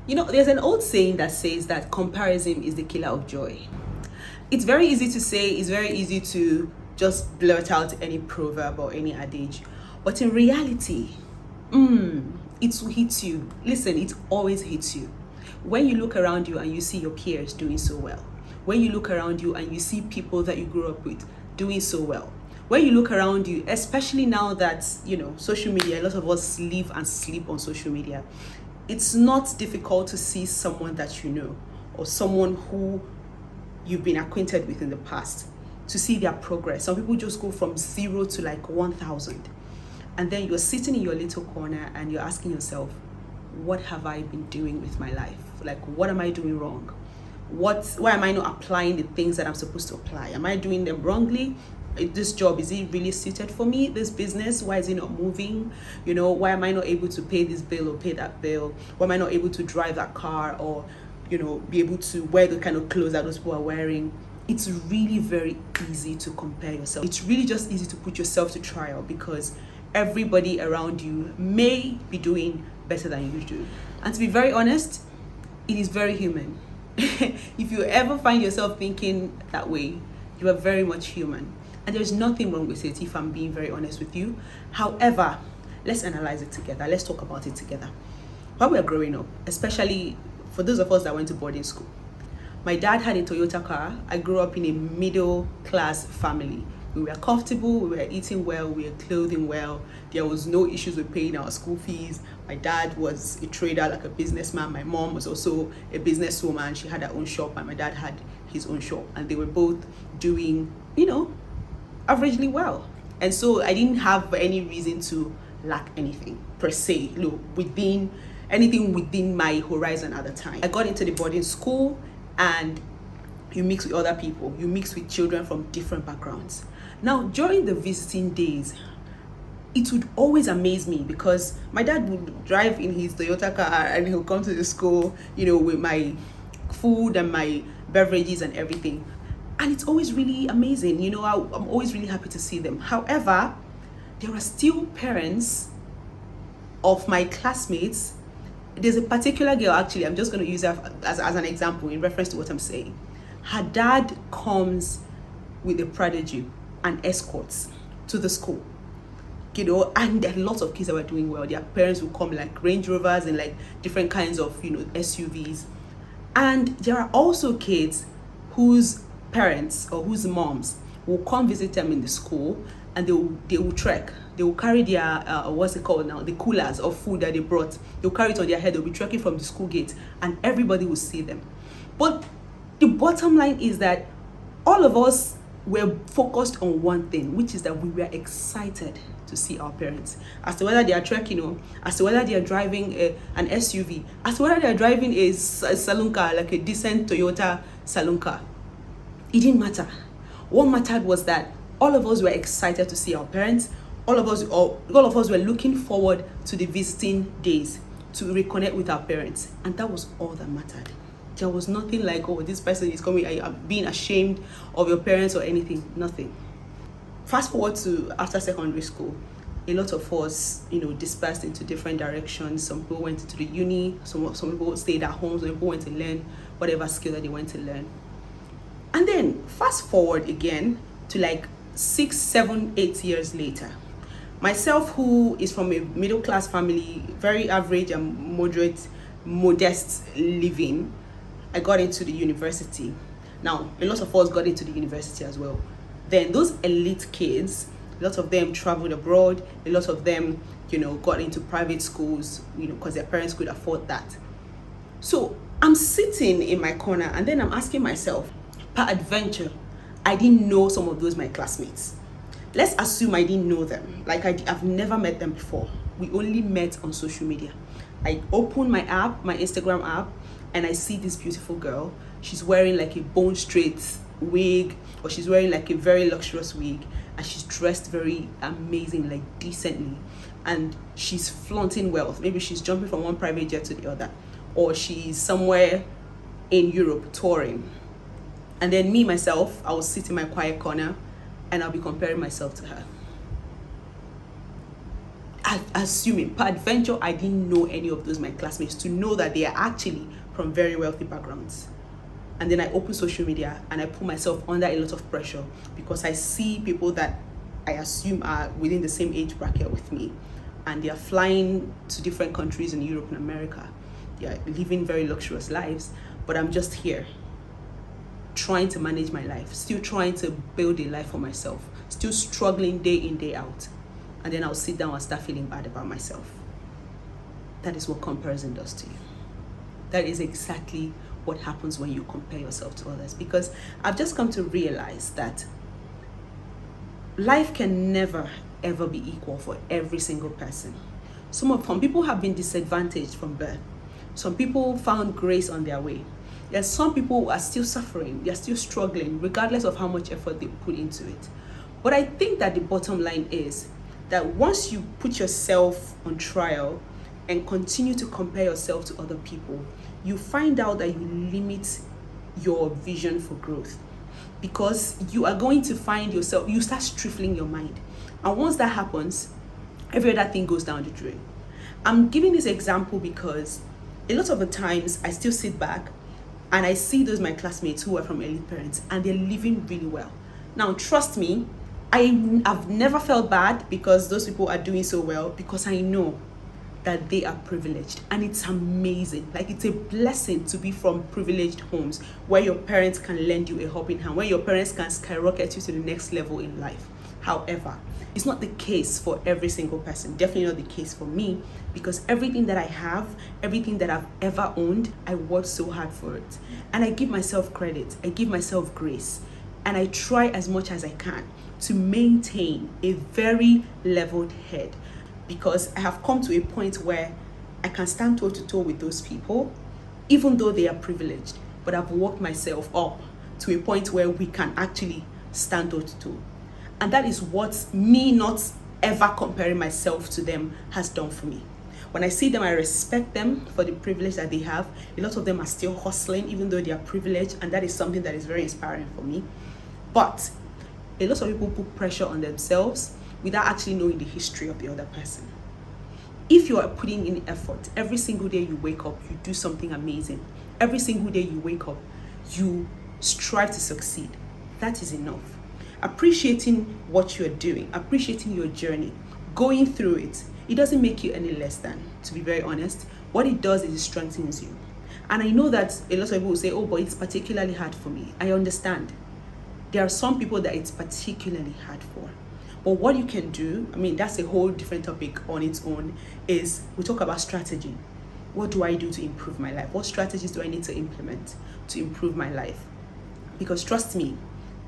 There's an old saying that says that comparison is the killer of joy. It's very easy to say, it's very easy to just blurt out any proverb or any adage. But in reality, it will hit you. Listen, it always hits you. When you look around you and you see your peers doing so well, when you look around you and you see people that you grew up with doing so well, when you look around you, especially now that, social media, a lot of us live and sleep on social media, it's not difficult to see someone that you know or someone who you've been acquainted with in the past, to see their progress. Some people just go from 0 to like 1,000. And then you're sitting in your little corner and you're asking yourself, what have I been doing with my life? Like, what am I doing wrong? Why am I not applying the things that I'm supposed to apply? Am I doing them wrongly? This job, is it really suited for me? This business, why is it not moving? Why am I not able to pay this bill or pay that bill? Why am I not able to drive that car or, be able to wear the kind of clothes that those people are wearing? It's really very easy to compare yourself. It's really just easy to put yourself to trial because everybody around you may be doing better than you do. And to be very honest, it is very human. If you ever find yourself thinking that way, you are very much human. And there's nothing wrong with it, if I'm being very honest with you. However, let's analyze it together. Let's talk about it together. While we were growing up, especially for those of us that went to boarding school, my dad had a Toyota car. I grew up in a middle class family. We were comfortable, we were eating well, we were clothing well. There was no issues with paying our school fees. My dad was a trader, like a businessman. My mom was also a businesswoman. She had her own shop and my dad had his own shop. And they were both doing, averagely well. And so I didn't have any reason to lack anything per se, within my horizon at the time. I got into the boarding school and you mix with other people, you mix with children from different backgrounds. Now, during the visiting days, it would always amaze me because my dad would drive in his Toyota car and he'll come to the school, with my food and my beverages and everything. And it's always really amazing. I'm always really happy to see them. However, there are still parents of my classmates. There's a particular girl, actually, I'm just going to use her as an example in reference to what I'm saying. Her dad comes with a prodigy and escorts to the school, and there are lots of kids that were doing well. Their parents will come like Range Rovers and like different kinds of, SUVs. And there are also kids whose parents or whose moms will come visit them in the school and they will trek. They will carry their, what's it called now? The coolers of food that they brought. They'll carry it on their head. They'll be trekking from the school gate and everybody will see them. But the bottom line is that all of us were focused on one thing, which is that we were excited to see our parents, as to whether they are trekking, as to whether they are driving an SUV, as to whether they are driving a saloon car, like a decent Toyota saloon car. It didn't matter. What mattered was that all of us were excited to see our parents. All of us were looking forward to the visiting days to reconnect with our parents, and that was all that mattered. There was nothing like, this person is coming, being ashamed of your parents or anything. Nothing. Fast forward to after secondary school, a lot of us, dispersed into different directions. Some people went into the uni, some people stayed at home, some people went to learn whatever skill that they went to learn. And then fast forward again to like 6, 7, 8 years later. Myself, who is from a middle class family, very average and modest living, I got into the university. Now, a lot of us got into the university as well. Then those elite kids, a lot of them traveled abroad. A lot of them, got into private schools, because their parents could afford that. So I'm sitting in my corner and then I'm asking myself, per adventure, I didn't know some of those my classmates. Let's assume I didn't know them. Like I've never met them before. We only met on social media. I open my app, my Instagram app, and I see this beautiful girl. She's wearing like a bone straight wig, or she's wearing like a very luxurious wig, and she's dressed very amazing, like decently, and she's flaunting wealth. Maybe she's jumping from one private jet to the other, or she's somewhere in Europe touring. And then me, myself, I will sit in my quiet corner and I'll be comparing myself to her. assuming, peradventure, I didn't know any of those my classmates, to know that they are actually from very wealthy backgrounds. And then I open social media and I put myself under a lot of pressure because I see people that I assume are within the same age bracket with me, and they are flying to different countries in Europe and America. They are living very luxurious lives, but I'm just here trying to manage my life, still trying to build a life for myself, still struggling day in, day out. And then I'll sit down and start feeling bad about myself. That is what comparison does to you. That is exactly what happens when you compare yourself to others. Because I've just come to realize that life can never, ever be equal for every single person. Some people have been disadvantaged from birth. Some people found grace on their way. There's some people who are still suffering, they're still struggling, regardless of how much effort they put into it. But I think that the bottom line is that once you put yourself on trial and continue to compare yourself to other people, you find out that you limit your vision for growth, because you are going to find yourself, you start stifling your mind. And once that happens, every other thing goes down the drain. I'm giving this example because a lot of the times I still sit back and I see those my classmates who are from elite parents and they're living really well. Now, trust me, I've never felt bad because those people are doing so well, because I know that they are privileged, and it's amazing. Like, it's a blessing to be from privileged homes where your parents can lend you a helping hand, where your parents can skyrocket you to the next level in life. However, it's not the case for every single person. Definitely not the case for me, because everything that I have, everything that I've ever owned, I worked so hard for it. And I give myself credit, I give myself grace, and I try as much as I can to maintain a very leveled head, because I have come to a point where I can stand toe to toe with those people, even though they are privileged. But I've worked myself up to a point where we can actually stand toe to toe. And that is what me not ever comparing myself to them has done for me. When I see them, I respect them for the privilege that they have. A lot of them are still hustling, even though they are privileged, and that is something that is very inspiring for me. But a lot of people put pressure on themselves without actually knowing the history of the other person. If you are putting in effort, every single day you wake up, you do something amazing. Every single day you wake up, you strive to succeed. That is enough. Appreciating what you're doing, appreciating your journey, going through it, it doesn't make you any less than, to be very honest. What it does is it strengthens you. And I know that a lot of people will say, oh, but it's particularly hard for me. I understand. There are some people that it's particularly hard for. But what you can do, I mean, that's a whole different topic on its own, is we talk about strategy. What do I do to improve my life? What strategies do I need to implement to improve my life? Because trust me,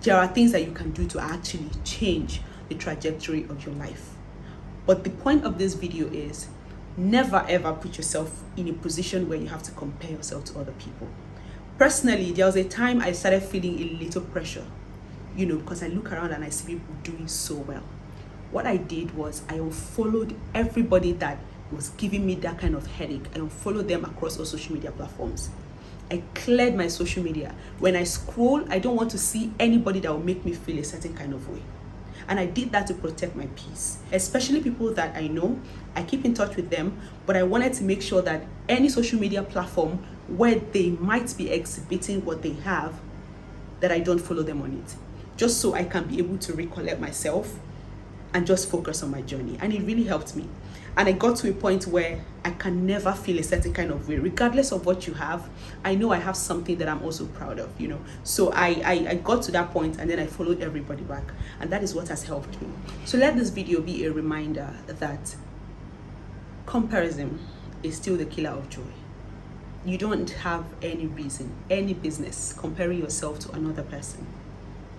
there are things that you can do to actually change the trajectory of your life. But the point of this video is never ever put yourself in a position where you have to compare yourself to other people. Personally, there was a time I started feeling a little pressure, because I look around and I see people doing so well. What I did was I unfollowed everybody that was giving me that kind of headache. I unfollowed them across all social media platforms. I cleared my social media. When I scroll, I don't want to see anybody that will make me feel a certain kind of way. And I did that to protect my peace, especially people that I know. I keep in touch with them, but I wanted to make sure that any social media platform where they might be exhibiting what they have, that I don't follow them on it, just so I can be able to recollect myself and just focus on my journey. And it really helped me. And I got to a point where I can never feel a certain kind of way, regardless of what you have. I know I have something that I'm also proud of, So I got to that point, and then I followed everybody back. And that is what has helped me. So let this video be a reminder that comparison is still the killer of joy. You don't have any reason, any business comparing yourself to another person.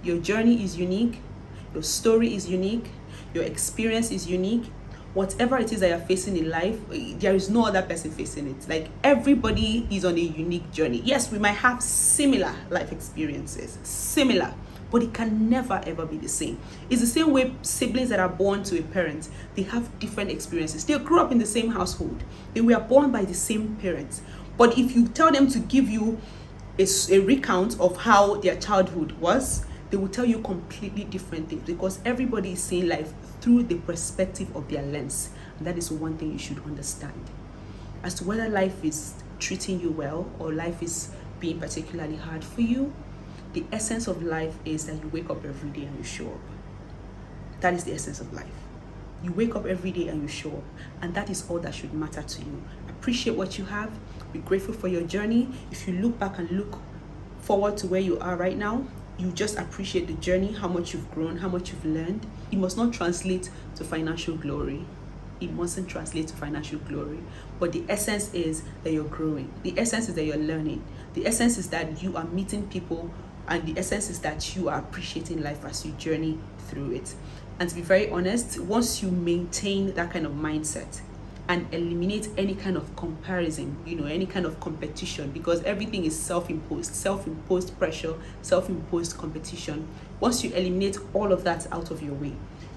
Your journey is unique. Your story is unique. Your experience is unique. Whatever it is that you're facing in life, there is no other person facing it. Like, everybody is on a unique journey. Yes, we might have similar life experiences, but it can never ever be the same. It's the same way siblings that are born to a parent, they have different experiences. They grew up in the same household. They were born by the same parents. But if you tell them to give you a recount of how their childhood was, they will tell you completely different things, because everybody is seeing life through the perspective of their lens. And that is one thing you should understand. As to whether life is treating you well or life is being particularly hard for you, the essence of life is that you wake up every day and you show up. That is the essence of life. You wake up every day and you show up, and that is all that should matter to you. Appreciate what you have. Be grateful for your journey. If you look back and look forward to where you are right now, you just appreciate the journey, how much you've grown, how much you've learned. It must not translate to financial glory. It mustn't translate to financial glory. But the essence is that you're growing. The essence is that you're learning. The essence is that you are meeting people, and the essence is that you are appreciating life as you journey through it. And to be very honest, once you maintain that kind of mindset and eliminate any kind of comparison, any kind of competition, because everything is self-imposed pressure, self-imposed competition. Once you eliminate all of that out of your way,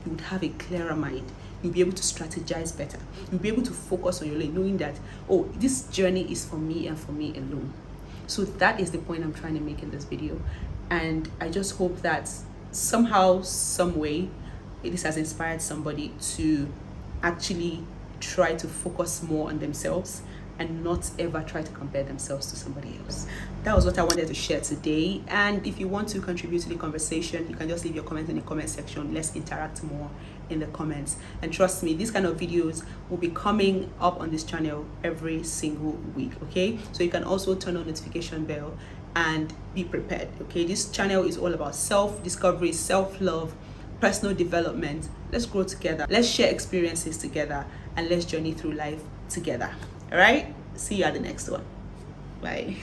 you would have a clearer mind. You'll be able to strategize better. You'll be able to focus on your lane, knowing that, this journey is for me and for me alone. So that is the point I'm trying to make in this video. And I just hope that somehow, some way, this has inspired somebody to actually try to focus more on themselves and not ever try to compare themselves to somebody else. That was what I wanted to share today. And if you want to contribute to the conversation, you can just leave your comment in the comment section. Let's interact more in the comments. And trust me, these kind of videos will be coming up on this channel every single week, okay? So you can also turn on notification bell and be prepared, okay? This channel is all about self-discovery, self-love, personal development. Let's grow together. Let's share experiences together, and let's journey through life together. All right? See you at the next one. Bye.